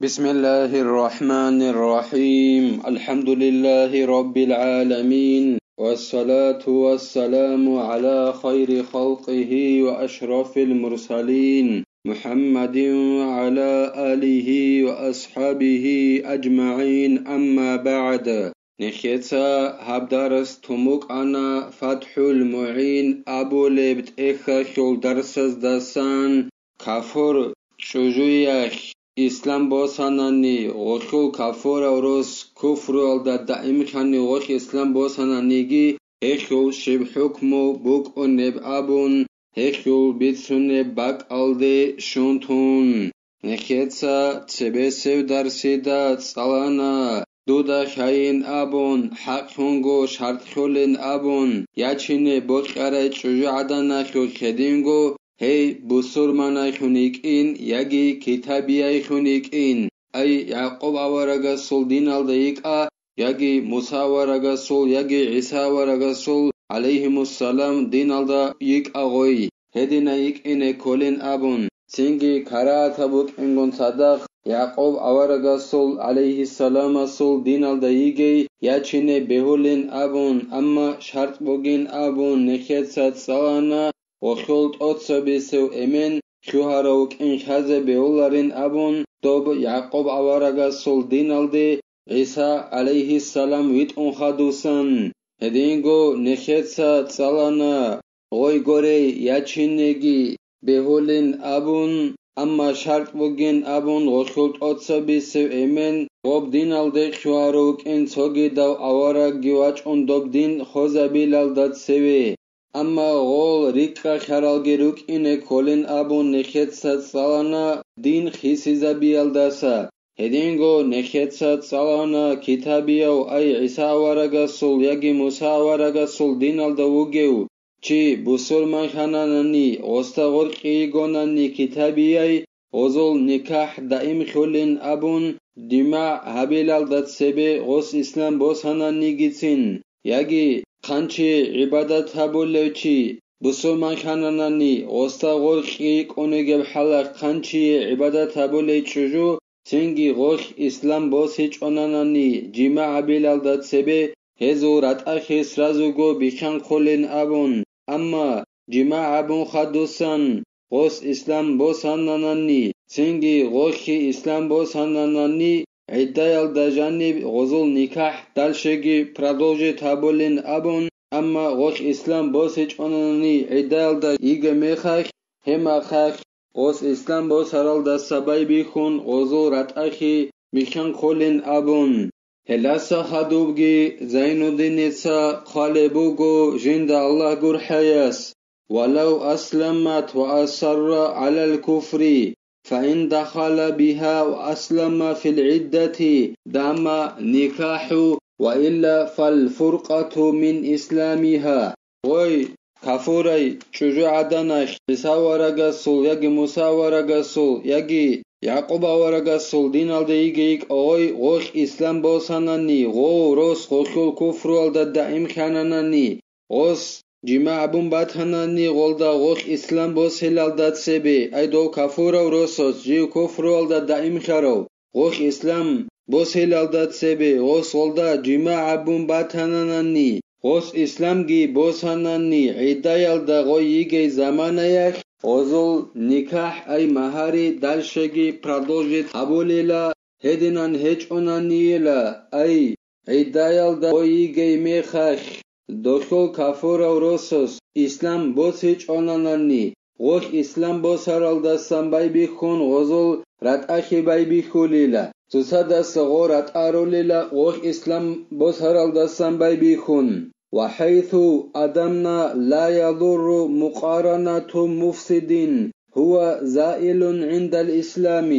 بسم الله الرحمن الرحيم الحمد لله رب العالمين والصلاة والسلام على خير خلقه وأشرف المرسلين محمد وعلى آله وأصحابه أجمعين أما بعد نخيتا هبدارس تموك أنا فتح المعين أبو لبت إخا خل درسز دسان كفر شجويخ اسلام بوسانانی غوخو کافور اوروس کفر الدا دائم خانی غوخ اسلام بوسانانیگی هخول شب حکمو بوک و نب ابون هخول بیتسونه باک الده شونتون نخیتسا تبسو درسیدا سالانا دودا خاین ابون حق هنگو شرط خولین ابون یاچینه بوک اره چوجو عدانا خو خدینگو هی بسرمانای خونیکین یگی کتابیای خونیکین ای یعقوب آورگا سول دین الدایکا یگی موسی آورگا سول یگی عیسی آورگا سول علیهم السلام دین الدا یک آقای هدینا یک اینه کلین ابون سینگی کارات بوک انگون صدق یعقوب آورگا سول علیه السلام سول دین الدایگی یاچینه بهولین ابون اما شرط بوگین ابون نخیت سات سالانا وخلط أتصبسو إمن شهروك إن خز بيولارين أبون دوب يعقوب عوارغا سول دين الدي عيسى عليه السلام ويت أنخدوسن هدينغو نخيتسا تسالانا غوي غوري ياچينيگي بيهولين أبون أما شرط بوگين أبون وخلط أتصبسو إمن غوب دين الدي شهروك إن سوگي دو عوارغ گواچ أن دوب دين خوزا بيلال داد سوي اما غول ریکا خرالگی روک اینه کلین ابون نخیت سات سالانا دین خیسی زبیال داسا هدینگو نخیت سات سالانا کتابیو ای عیسا ورگا سول یگی موسا ورگا سول دین الدوگیو چی بسرمان خانانانی غستا غرقی گونانی کتابیای غزل نکاح دائم خولین ابون دیما حبیلال داد سبه غس اسلام بوس هنانی گیتین یگی خانچی عبادت هبولوچی بسومان خانانانی غستا غرقی کنگب حلق خانچی عبادت هبولوچجو سنگی غرق اسلام بوسیچ اونانانی جیما عبیلال داد سبه هزورت اخیس رازوگو بیخان خولین ابون اما جیما ابون خدوسان غس اسلام بوسانانانی سنگی غرقی اسلام بوسانانانی عدایل دا جانب غزل نکاح دلشگی продолжит هبولین ابون اما غوش اسلام بوسیچ اونانی عدایل دا ایگه میخاک هما خاک غوش اسلام بوس هرال دا سبای بیخون غزل رت اخی میخان خولین ابون هلاسا خدوبگی زینو دینیسا خالبوگو جند الله گر حیاس ولو اسلمت و اصر على الكفر فإن دخل بها وأسلم في العدة دام نكاح وإلا فالفرقة من إسلامها وي كفوري شجوع عدناش عيسى ورقا سول يجي موسى ورقا سول يجي يعقوب ورقا سول دين الديجيك أوي غوش إسلام بوساناني غو روس غوشول كفر والدا دائم خاناناني غوس جماع بون باتهناني غولدا غوخ اسلام بوس هلال داد سبي اي دو كافورا و روسوس جيو كفر والدا دائم خارو غوخ اسلام بوس هلال داد سبي غوس غولدا جماع بون باتهناني غوس اسلام جي بوس هناني عدايال دا غوي يجي زمانيك غزل نكاح اي مهاري دالشگي продолжит هبوليلا هدنان هج اونانيلا اي عدايال دا غوي يجي ميخاخ دخول کافور و روسوس اسلام بوس هیچ آنانانی غوش اسلام بوس هرال دستان بای بیخون غزل رد اخی بای بیخولیلا توسا دست غو رد آرولیلا غوش اسلام بوس هرال دستان بای بیخون وحيث أدمنا لا يضر مقارنة مفسدين هو زائل عند الإسلام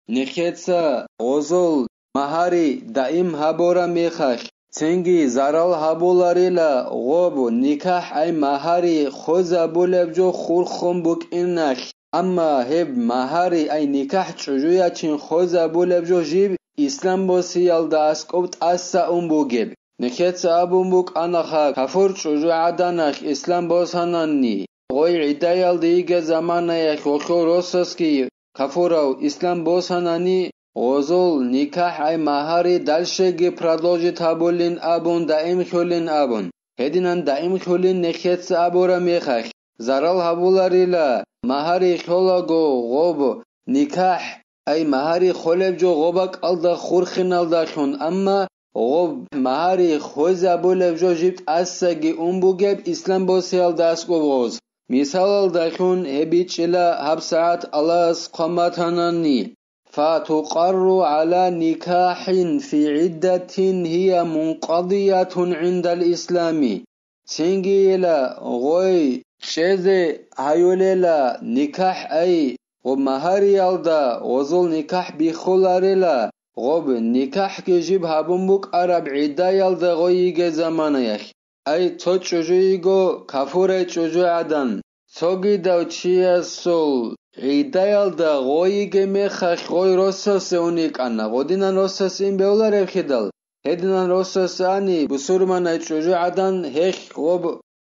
نخيتسا غزل مهاري دائم هبورا ميخاخ سنگی زرال هبولاريلا غوب نکاح ای مهاری خوزا بولبجو خورخون بوک اینخ اما هب مهاری ای نکاح چجویا چین خوزا بولبجو جیب اسلام بوسیال دا اسکوبت اسا اون بوگب نکت ابون بوک انخا کفر چجو عدنخ اسلام بوسانانی غوی عدایال دیگه زمانه یک وخو روسوس کی کفر اسلام بوسانانی غزل نکاح ای مهاری دلشگی продолжит абулин абун даим хулин абун هدینان даим хулин نخیت ابورا میخخ زرال هبولاریلا مهاری خلاگو غوب نکاح ای مهاری خلب جو غوبک الدا خورخین الدا خون اما غوب مهاری خوز ابولب جو جیبت اسگی بوگب اسلام بوسیال دست گوز مثال الدا خون هبیچلا هب ساعت الاس قمتانانی فتقر على نكاح في عدة هي منقضية عند الإسلام سنجيلا غوي شذ هيوليلا نكاح أي ومهاري يالدا وزول نكاح بخولاريلا غوب نكاح كجيب هابنبوك عرب عدة يالدا غوي زمانيخ أي تشجويغو كفورة تشجو عدن توغي داو تشياسول عدايالدا غويگه مخخ غوي روسوس اونيقانا غودينان روسوس ين بيولار خيدال هدينان روسوس اني بسورمانا چوجو عدن هخ غوب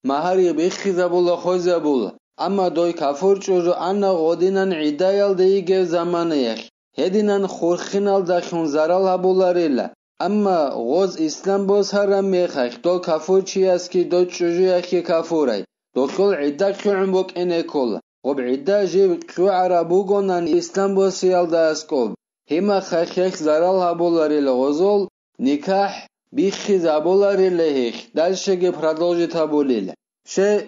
مهاري بخيزابولا خوزابولا اما دوي كافور چوجو انا غودينان عدايالدا يگه زمانيخ هدينان خورخينال داخون زرال هبولاريلا اما غوز اسلام بوز هرم مخخ دو كافور چياسكي دو چوجو يخي كافوراي دخول عدة خعمبوك انيكولا غب عدة جيب خو عربوغونان اسلام بوسيال داسكوب هما خخخ زرال هبولاري لغزول نكاح بيخي زابولاري لهيخ دالشگه продолжит هبوليل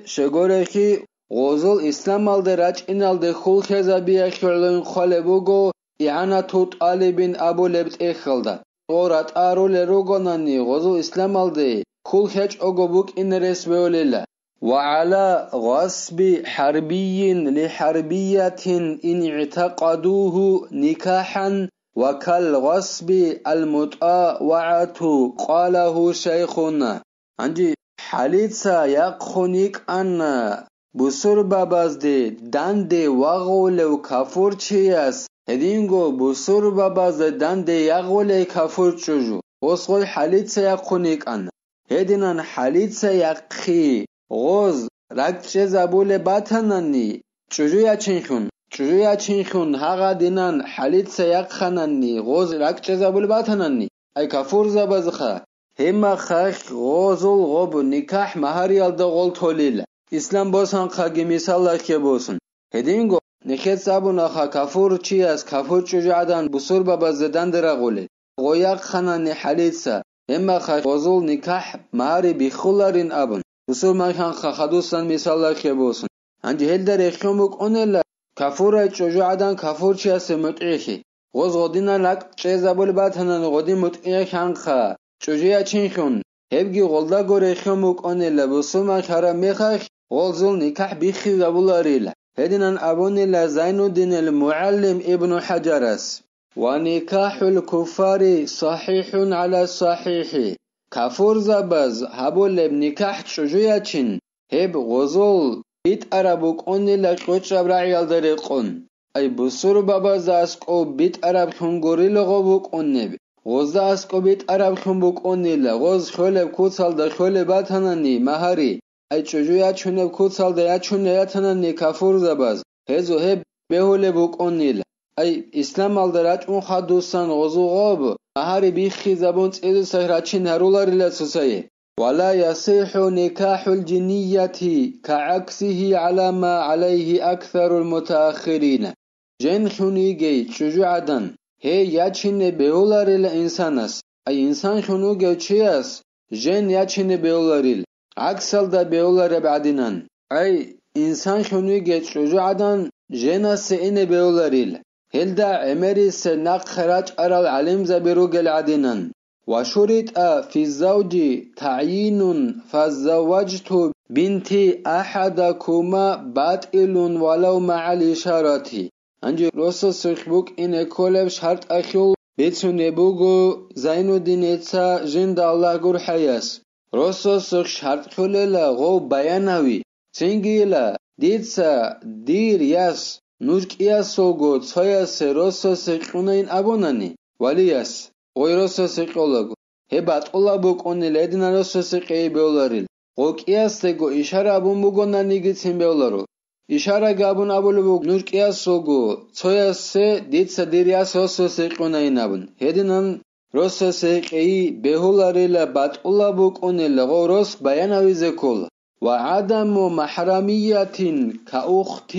شگورخي غزول اسلام الدراج انال دخول خزابيه خلون خالبوغو اعانتو طالبين ابولبت اخلدا اورات ارول روغوناني غزول اسلام الدي خول خچ اوغوبوك انرس بيوليلا وعلى غصب حربي لحربية إن اعتقدوه نكاحا وكالغصب المطاوعة قاله شيخنا عندي حاليتسا يقخونيك أن بسر بابازدي داندي وغولو كافور چياس هدينغو بسر بابازدي داندي يغولي كافور چوجو وصغوي حاليتسا يقخونيك أن هدينان حاليتسا يقخي غوز رگچه زبول باتنانی چجویا چنخون هاگا دینان حالید سیاق خانانی غوز رگچه زبول باتنانی ای کافور زبازخه هما خخ غوزول غوب نکاح مهاری الدا غول تولیل اسلام بوسان خاگی مثال که بوسن هدینگو نخیت زبون آخا کافور چی از کافور چجوعدان بسور بابا زدن درغولی غویاق خانانی حالید سا هما خخ غوزول نکاح مهاری بیخولارین ابون بسور ماخان خدوستان مثال که بوسن عندي هلدر يخمك أنلا كفور چجو عدن كفور چی است متعیخی غز غدینا لک چه زبول بعد هنن غدی متعیخ هنخا چجویا چینخون هبگی غلدا گوره خمک أنلا بسور ماخارا میخخ غزل نکاح بیخی زبول آریلا هدینان ابونی لزین الدین المعلم ابن حجر است ونكاح الكفار صحيح على الصحيح كافور زبز هبول نکاح چجویا چین هب غزل بیت عربوک اونی لقوچ ربرعی الدری قن ای بسور بابا زاسکو بیت عرب خونگوری لغوبوک اونی غز زاسکو بیت عرب خونبوک اونی لغز خلب کوتسال در خلب باتنانی مهاری ای چجویا چونب کوتسال در چونه تنانی کافور زبز هزو هب بهول بوک اونی ای اسلام الدرج اون خدوستان غزو غاب مهاری بیخی زبون ایدو سهرچین هرولاری لسوسایه ولا يصح نكاح الجنية كعكسه على ما عليه أكثر المتأخرين جن خونيجي شجوعدن هي يچين بيولاريل إنسانس أي إنسان خونوجي چياس جن يچين بيولاريل عكسل دا بيولار بعدينان أي إنسان خونوجي شجوعدن جنس إن بيولاريل هل دا عمري سنق خراج أرال علم زبيروج العدينان وشرط في الزوج تعيين فزوجت بنتي أحدكما باطل ولو مع الإشارة انجي روسو سخبوك إن كولب شرط أخيول بيتسوني بوغو زين الدين إتسا جند الله قر حياس روسو سخ شرط خلال غو بيانوي تنجيلا ديتسا دير ياس نوجك ياسوغو تسوياس روسو سخونين أبوناني ولياس غيروسو سيقولغو هبات الله بوك اوني لدينا روسو سيقي بيولاريل غوك ياستيغو إشارة أبون بوغونا نيجي تيم بيولارو იშარა გაბუნ აბოლობო ნურკიასოგო ცოიასე დიცა დირიას ოსოს ეყონაინაბუნ ჰედინან როსოსე ყი ბეჰოლარელა ბატყულაბუ ყონელა ღოროს ბაიანავიზე ქოლა وعدم محرمية كأخت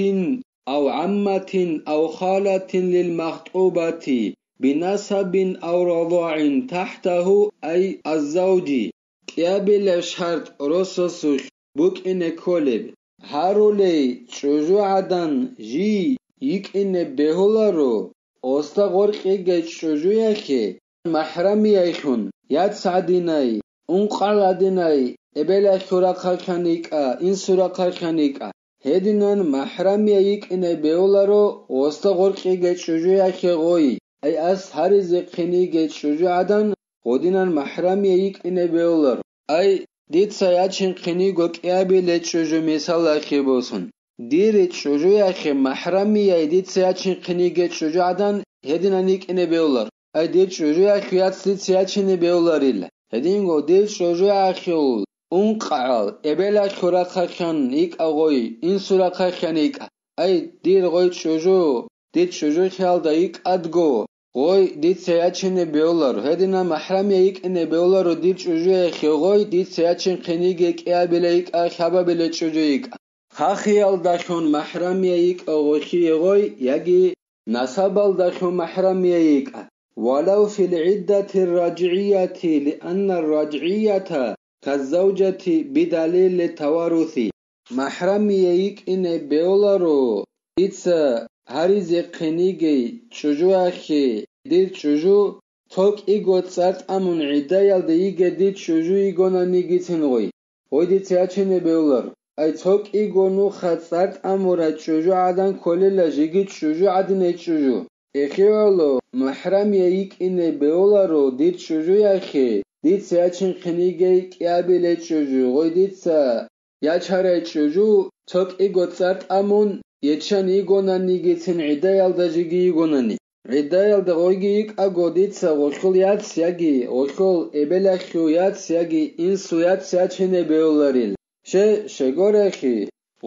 أو عمة أو خالة للمخطوبة بنسب أو رضاع تحته أي الزوج قبل شرط رسوسوش بوك إن كولب هارولي شجو عدن جي يك إن بهولارو أستا غرقي شجو يكي محرمي يخون ياد سعديناي انقلديناي ებელა ხურახალხანიკა ინსურახალხანიკა ჰედინან მაჰრამია იკინე ბეოლარო ოსტაღორყი გეჭუჟია ხეღოი აი ას ჰარიზე ყინი გეჭუჟი ადან ღოდინან მაჰრამია იკინე ბეოლარო აი დიცა აჩინ ყინი გოკიაბი ლეჭუჟი მისალა ხებოსუნ დირი ჭუჟია ხე მაჰრამია დიცა აჩინ ყინი გეჭუჟი ადან ჰედინან იკინე ბეოლარო აი დი ჭუჟია ხიაც დიცა აჩინე ბეოლარილა ჰედინგო დი ჭუჟია ხეულ unqal ebela khurakhakhan ik agoy insurakhan ik ay dir goy chojo dit chojo khalda ik adgo goy dit sayachine beolar hedina mahrami ik ne beolar dit chojo khoy dit sayachin khinige qiyabela ik khababela chojo ik khakhial da khon mahrami ik agoy goy yagi nasabal da khon mahrami ik ولو في العدة الرجعية لأن الرجعية كالزوجة بدليل التوارث محرمي يكن بيولارو إتسا هاريزي قنيجي تشجوعكي دير تشجو توك إيغو تسارت أمون عدايال ديجي دير تشجو إيغونا نيجي تنغوي ويدي تياتشن بيولارو أي توك إيغو نوخا تسارت أمورا تشجو عدن كوليلا جيجي تشجو عدن تشجو إخيولو محرمي يكن بيولارو دير تشجوعكي ديتسا ياچن قنيجي قيابل چوجو غوي ديتسا ياچاره چوجو توك ايغو تسارت امون يچن ايغونا نيگيتن عدايال داجيگي ايغوناني عدايال دا غويگي ايق اغو ديتسا غوشخول يات سياگي غوشخول ابلاخيو يات سياگي انسو يات سياچنه بيولاريل شگورخي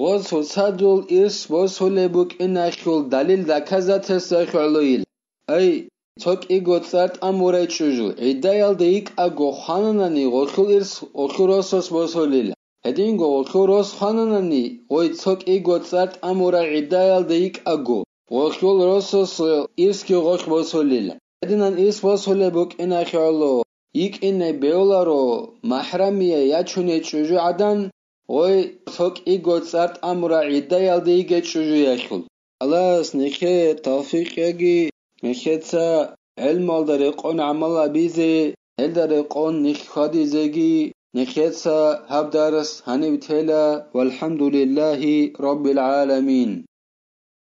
غوز حسادول إرس بوسولي بوك إناشول دليل دكازات سيخولويل أي توك إيغو تسارت أموري چوجو عدايال ديك أغو خاناناني غوخول إرس غوخوروسوس بوسوليل هدينغو غوخوروس خاناناني غوي توك إيغو تسارت أموري عدايال ديك أغو غوخول روسوس إرس كي غوخ بوسوليل هدينان إرس بوسولي بوك إناشولو يك إني بيولارو محرمية ياچوني چوجو عدن غوي توك إيغو تسارت أموري عدايال ديك چوجو يخول الله سنكي توفيق يجي نخيتسا علم الدري قون عملا بيزي الدري قون نخادي زيجي نخيتسا هب درس هنبتلا والحمد لله رب العالمين